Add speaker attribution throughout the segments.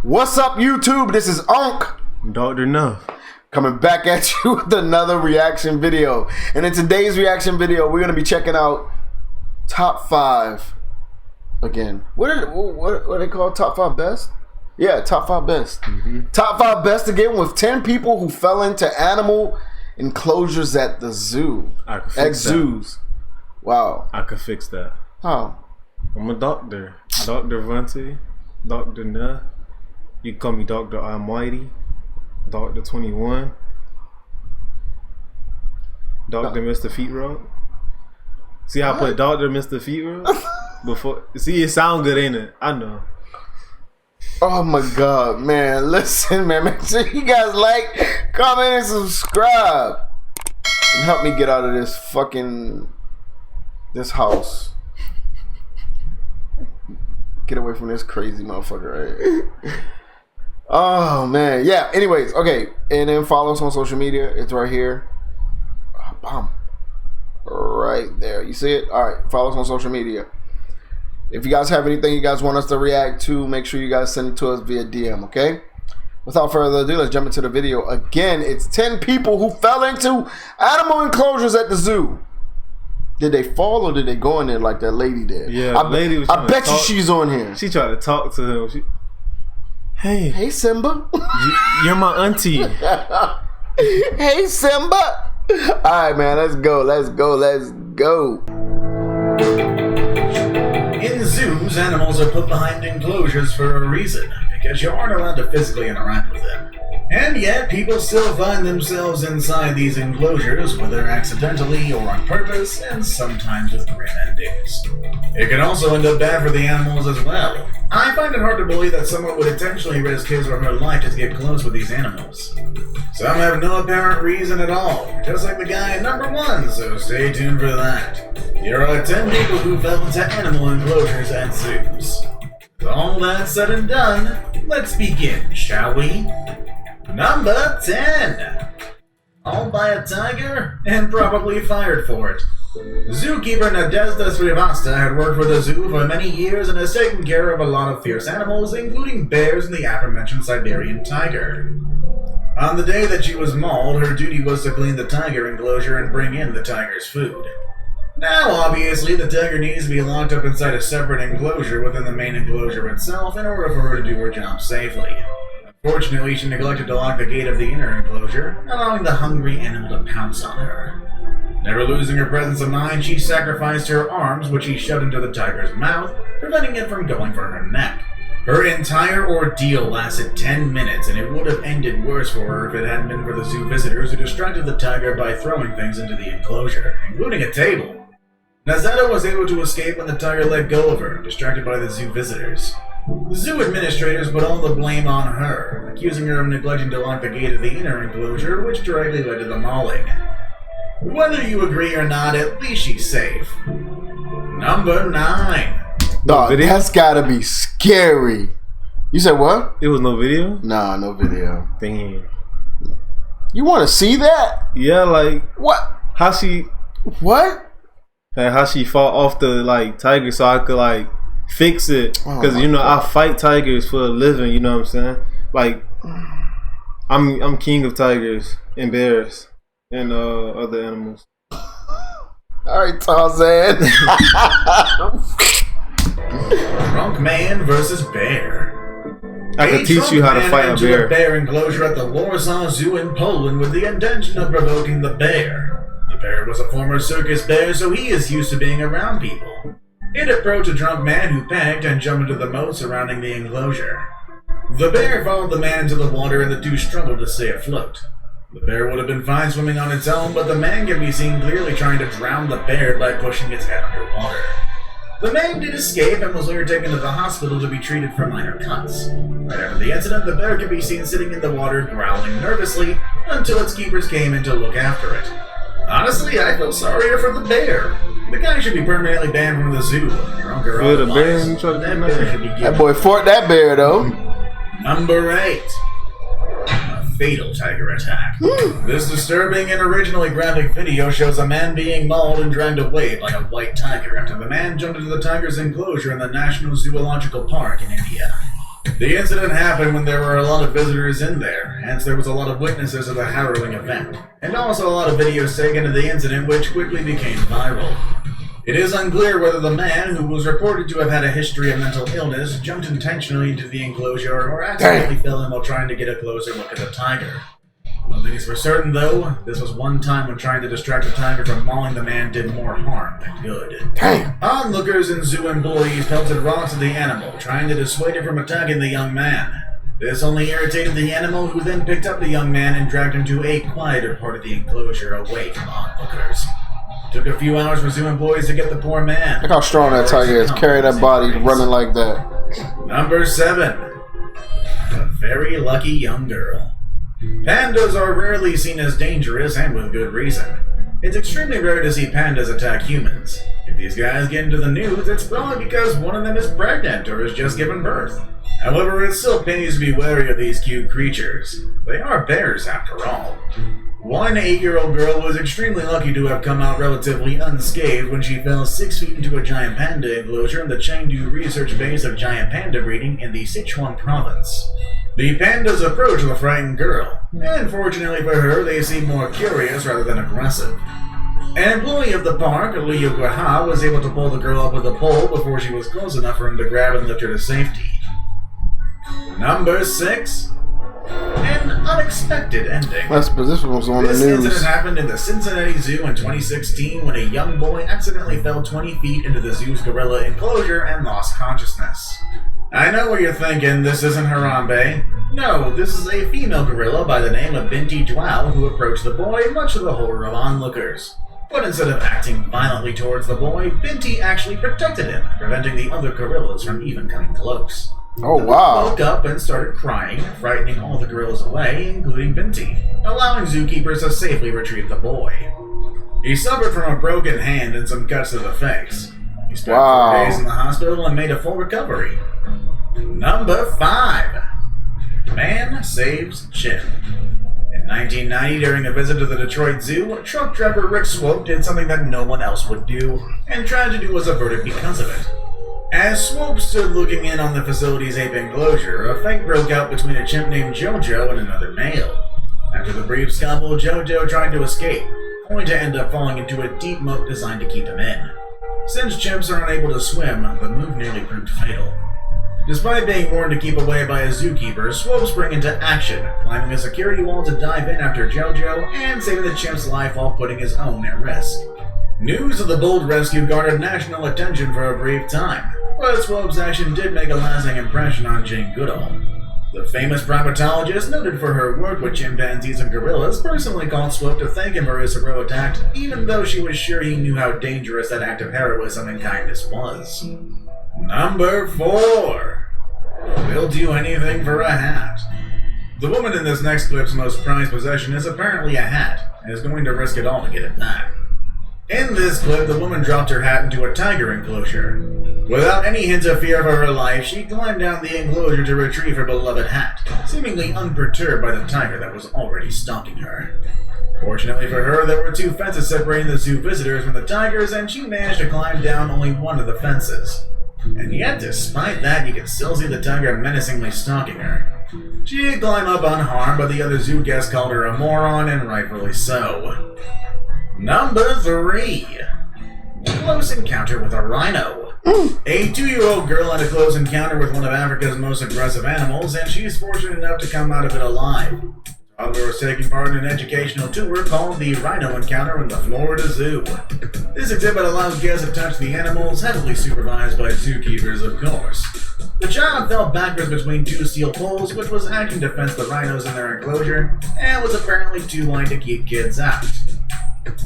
Speaker 1: What's up, YouTube? This is
Speaker 2: Dr. Neph.
Speaker 1: Coming back at you with another reaction video. And in today's reaction video, we're going to be checking out top 5 again. What are they called? Top 5 best? Yeah, top 5 best. Top 5 best again with 10 people who fell into animal enclosures at the zoo. At zoos. Wow.
Speaker 2: I could fix that.
Speaker 1: How?
Speaker 2: I'm a doctor. Dr. Vante. Dr. Neph. You can call me Dr. Almighty. Dr. 21. Dr. Mr. Feet Rub. See how I put Dr. Mr. Feet Rub? Before. See, it sound good, ain't it? I know.
Speaker 1: Oh my God, man. Listen, man. Make sure you guys like, comment, and subscribe. And help me get out of this house. Get away from this crazy motherfucker, right? Oh, man. Yeah, anyways, okay. And then follow us on social media. It's right here. Bam. Right there. You see it? All right. Follow us on social media. If you guys have anything you guys want us to react to, make sure you guys send it to us via DM, okay? Without further ado, let's jump into the video. Again, it's 10 people who fell into animal enclosures at the zoo. Did they fall or did they go in there like that lady did?
Speaker 2: Yeah, the lady was
Speaker 1: I bet you she's on here.
Speaker 2: She tried to talk to him.
Speaker 1: Hey Simba.
Speaker 2: You're my auntie.
Speaker 1: Hey Simba. All right, man, let's go.
Speaker 3: In zoos, animals are put behind enclosures for a reason, because you aren't allowed to physically interact with them. And yet, people still find themselves inside these enclosures, whether accidentally or on purpose, and sometimes with grim endings. It can also end up bad for the animals as well. I find it hard to believe that someone would intentionally risk his or her life just to get close with these animals. Some have no apparent reason at all, just like the guy at number 1, so stay tuned for that. Here are 10 people who fell into animal enclosures at zoos. With all that said and done, let's begin, shall we? Number 10. Owned by a tiger and probably fired for it. Zookeeper Nadezhda Srivastava had worked for the zoo for many years and has taken care of a lot of fierce animals, including bears and the aforementioned Siberian tiger. On the day that she was mauled, her duty was to clean the tiger enclosure and bring in the tiger's food. Now, obviously, the tiger needs to be locked up inside a separate enclosure within the main enclosure itself in order for her to do her job safely. Unfortunately, she neglected to lock the gate of the inner enclosure, allowing the hungry animal to pounce on her. Never losing her presence of mind, she sacrificed her arms, which she shoved into the tiger's mouth, preventing it from going for her neck. Her entire ordeal lasted 10 minutes, and it would have ended worse for her if it hadn't been for the zoo visitors who distracted the tiger by throwing things into the enclosure, including a table. Nadezhda was able to escape when the tiger let go of her, distracted by the zoo visitors. The zoo administrators put all the blame on her, accusing her of neglecting to lock the gate of the inner enclosure, which directly led to the mauling. Whether you agree or not, at least she's safe. Number 9.
Speaker 1: Dog, that's gotta be scary. You said what?
Speaker 2: It was no video?
Speaker 1: Nah, no video.
Speaker 2: Dang.
Speaker 1: You want to see that?
Speaker 2: Yeah, like
Speaker 1: what?
Speaker 2: How she?
Speaker 1: What?
Speaker 2: Like how she fought off the tiger so I could fix it, because I fight tigers for a living. You know what I'm saying? Like I'm king of tigers and bears and other animals.
Speaker 1: All right, Tarzan.
Speaker 3: Drunk man versus bear.
Speaker 2: I can teach you how to fight a bear.
Speaker 3: A bear enclosure at the Warsaw Zoo in Poland with the intention of provoking the bear. The bear was a former circus bear, so he is used to being around people. It approached a drunk man who panicked and jumped into the moat surrounding the enclosure. The bear followed the man into the water and the two struggled to stay afloat. The bear would have been fine swimming on its own, but the man can be seen clearly trying to drown the bear by pushing its head underwater. The man did escape and was later taken to the hospital to be treated for minor cuts. Right after the incident, the bear can be seen sitting in the water growling nervously until its keepers came in to look after it. Honestly, I feel sorrier for the bear. The guy should be permanently banned from the zoo.
Speaker 1: That boy fought that bear, though.
Speaker 3: Number 8. A fatal tiger attack. This disturbing and originally graphic video shows a man being mauled and dragged away by a white tiger after the man jumped into the tiger's enclosure in the National Zoological Park in India. The incident happened when there were a lot of visitors in there, hence there was a lot of witnesses of the harrowing event, and also a lot of videos taken of the incident which quickly became viral. It is unclear whether the man, who was reported to have had a history of mental illness, jumped intentionally into the enclosure or accidentally fell in while trying to get a closer look at the tiger. One thing is for certain, though, this was one time when trying to distract the tiger from mauling the man did more harm than good.
Speaker 1: Damn.
Speaker 3: Onlookers and zoo employees pelted rocks at the animal, trying to dissuade it from attacking the young man. This only irritated the animal, who then picked up the young man and dragged him to a quieter part of the enclosure away from onlookers. It took a few hours for zoo employees to get the poor man.
Speaker 1: Look how strong that tiger is. Carry that body running like that.
Speaker 3: Number 7. A very lucky young girl. Pandas are rarely seen as dangerous, and with good reason. It's extremely rare to see pandas attack humans. If these guys get into the news, it's probably because one of them is pregnant or has just given birth. However, it still pays to be wary of these cute creatures. They are bears, after all. One 8-year-old girl was extremely lucky to have come out relatively unscathed when she fell 6 feet into a giant panda enclosure in the Chengdu research base of giant panda breeding in the Sichuan province. The pandas approached the frightened girl, and fortunately for her, they seemed more curious rather than aggressive. An employee of the park, Liu Guiha, was able to pull the girl up with a pole before she was close enough for him to grab and lift her to safety. Number 6. An unexpected ending.
Speaker 1: This was on the
Speaker 3: This
Speaker 1: news.
Speaker 3: incident happened in the Cincinnati Zoo in 2016 when a young boy accidentally fell 20 feet into the zoo's gorilla enclosure and lost consciousness. I know what you're thinking, this isn't Harambe. No, this is a female gorilla by the name of Binti Dwell who approached the boy, much to the horror of onlookers. But instead of acting violently towards the boy, Binti actually protected him, preventing the other gorillas from even coming close.
Speaker 1: Oh,
Speaker 3: The
Speaker 1: wow.
Speaker 3: boy woke up and started crying, frightening all the gorillas away, including Binti, allowing zookeepers to safely retrieve the boy. He suffered from a broken hand and some cuts to the face. He spent 4 days in the hospital and made a full recovery. Number 5. Man saves chimp. In 1990, during a visit to the Detroit Zoo, truck driver Rick Swope did something that no one else would do, and tragedy was averted because of it. As Swope stood looking in on the facility's ape enclosure, a fight broke out between a chimp named Jojo and another male. After the brief scuffle, Jojo tried to escape, only to end up falling into a deep moat designed to keep him in. Since chimps are unable to swim, the move nearly proved fatal. Despite being warned to keep away by a zookeeper, Swope sprang into action, climbing a security wall to dive in after Jojo and saving the chimp's life while putting his own at risk. News of the bold rescue garnered national attention for a brief time, but Swope's action did make a lasting impression on Jane Goodall. The famous primatologist, noted for her work with chimpanzees and gorillas, personally called Swope to thank him for his heroic act, even though she was sure he knew how dangerous that act of heroism and kindness was. Number 4. We'll do anything for a hat. The woman in this next clip's most prized possession is apparently a hat, and is going to risk it all to get it back. In this clip, the woman dropped her hat into a tiger enclosure. Without any hint of fear for her life, she climbed down the enclosure to retrieve her beloved hat, seemingly unperturbed by the tiger that was already stalking her. Fortunately for her, there were 2 fences separating the zoo visitors from the tigers, and she managed to climb down only one of the fences. And yet, despite that, you can still see the tiger menacingly stalking her. She did climb up unharmed, but the other zoo guests called her a moron, and rightfully so. Number 3. Close encounter with a rhino. A 2-year-old girl had a close encounter with one of Africa's most aggressive animals, and she's fortunate enough to come out of it alive. The toddler was taking part in an educational tour called the Rhino Encounter in the Florida Zoo. This exhibit allows guests to touch the animals, heavily supervised by zookeepers, of course. The child fell backwards between 2 steel poles, which was acting to fence the rhinos in their enclosure, and was apparently too light to keep kids out.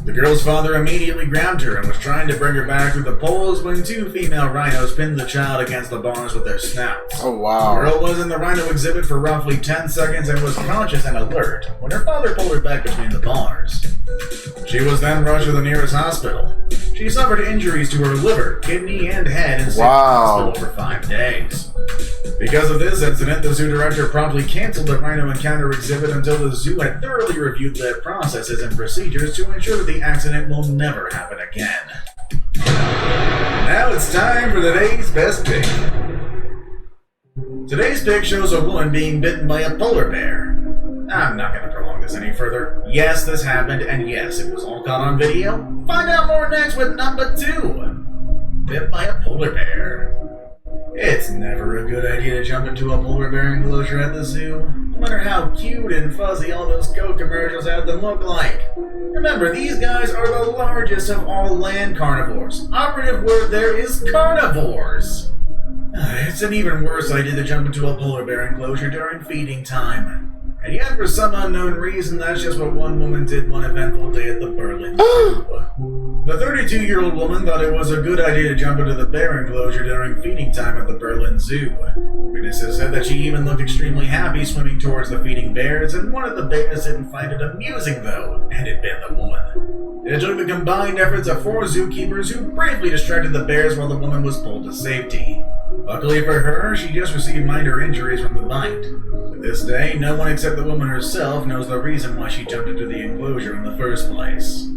Speaker 3: The girl's father immediately grabbed her and was trying to bring her back through the poles when 2 female rhinos pinned the child against the bars with their snouts.
Speaker 1: Oh, wow.
Speaker 3: The girl was in the rhino exhibit for roughly 10 seconds and was conscious and alert when her father pulled her back between the bars. She was then rushed to the nearest hospital. She suffered injuries to her liver, kidney, and head and stayed in the hospital for 5 days. Because of this incident, the zoo director promptly canceled the Rhino Encounter exhibit until the zoo had thoroughly reviewed their processes and procedures to ensure that the accident will never happen again. Now it's time for today's best pick. Today's pic shows a woman being bitten by a polar bear. I'm not going to prolong this any further. Yes, this happened, and yes, it was all caught on video. Find out more next with number 2. Bit by a polar bear. It's never a good idea to jump into a polar bear enclosure at the zoo, no matter how cute and fuzzy all those Coke commercials have them look like. Remember, these guys are the largest of all land carnivores. Operative word there is carnivores. It's an even worse idea to jump into a polar bear enclosure during feeding time. And yet, for some unknown reason, that's just what one woman did one eventful day at the Berlin Zoo. The 32-year-old woman thought it was a good idea to jump into the bear enclosure during feeding time at the Berlin Zoo. Witnesses said that she even looked extremely happy swimming towards the feeding bears, and one of the bears didn't find it amusing, though, and it bit the woman. It took the combined efforts of 4 zookeepers who bravely distracted the bears while the woman was pulled to safety. Luckily for her, she just received minor injuries from the bite. To this day, no one except the woman herself knows the reason why she jumped into the enclosure in the first place.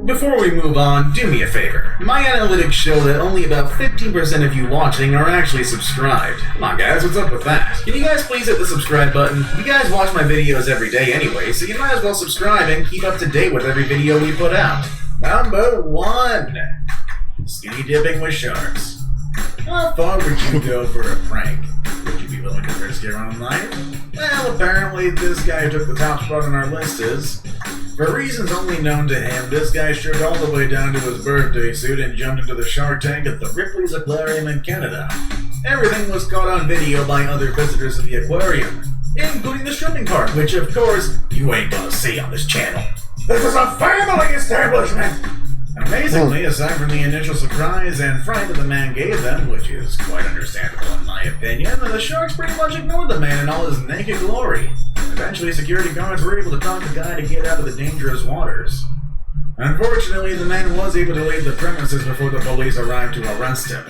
Speaker 3: Before we move on, do me a favor. My analytics show that only about 15% of you watching are actually subscribed. Come on guys, what's up with that? Can you guys please hit the subscribe button? You guys watch my videos every day anyway, so you might as well subscribe and keep up to date with every video we put out. Number 1. Skinny dipping with sharks. How far would you go for a prank? Would you be willing to risk your own life? Well, apparently this guy who took the top spot on our list is. For reasons only known to him, this guy stripped all the way down to his birthday suit and jumped into the shark tank at the Ripley's Aquarium in Canada. Everything was caught on video by other visitors of the aquarium, including the shrimping part, which of course, you ain't gonna see on this channel. This is a family establishment! Amazingly, aside from the initial surprise and fright that the man gave them, which is quite understandable in my opinion, the sharks pretty much ignored the man in all his naked glory. Eventually, security guards were able to talk the guy to get out of the dangerous waters. Unfortunately, the man was able to leave the premises before the police arrived to arrest him.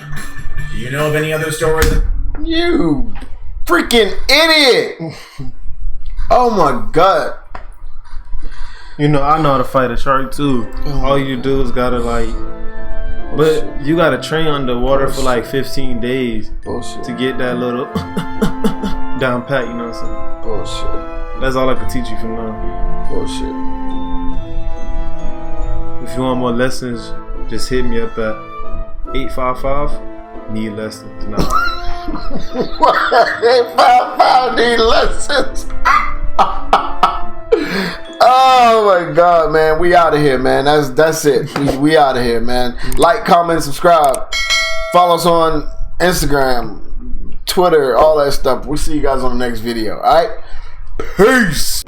Speaker 3: Do you know of any other stories?
Speaker 1: You freaking idiot! Oh my god.
Speaker 2: You know, I know how to fight a shark too. All you do is gotta but you gotta train underwater for like 15 days to get that little down pat, you know what I'm saying?
Speaker 1: Bullshit.
Speaker 2: That's all I can teach you from now.
Speaker 1: Bullshit.
Speaker 2: If you want more lessons, just hit me up at 855 need lessons. Nah.
Speaker 1: 855 need lessons. Oh my god, man. We out of here, man. That's it. We out of here, man. Like, comment, subscribe. Follow us on Instagram, Twitter, all that stuff. We'll see you guys on the next video. Alright? Peace.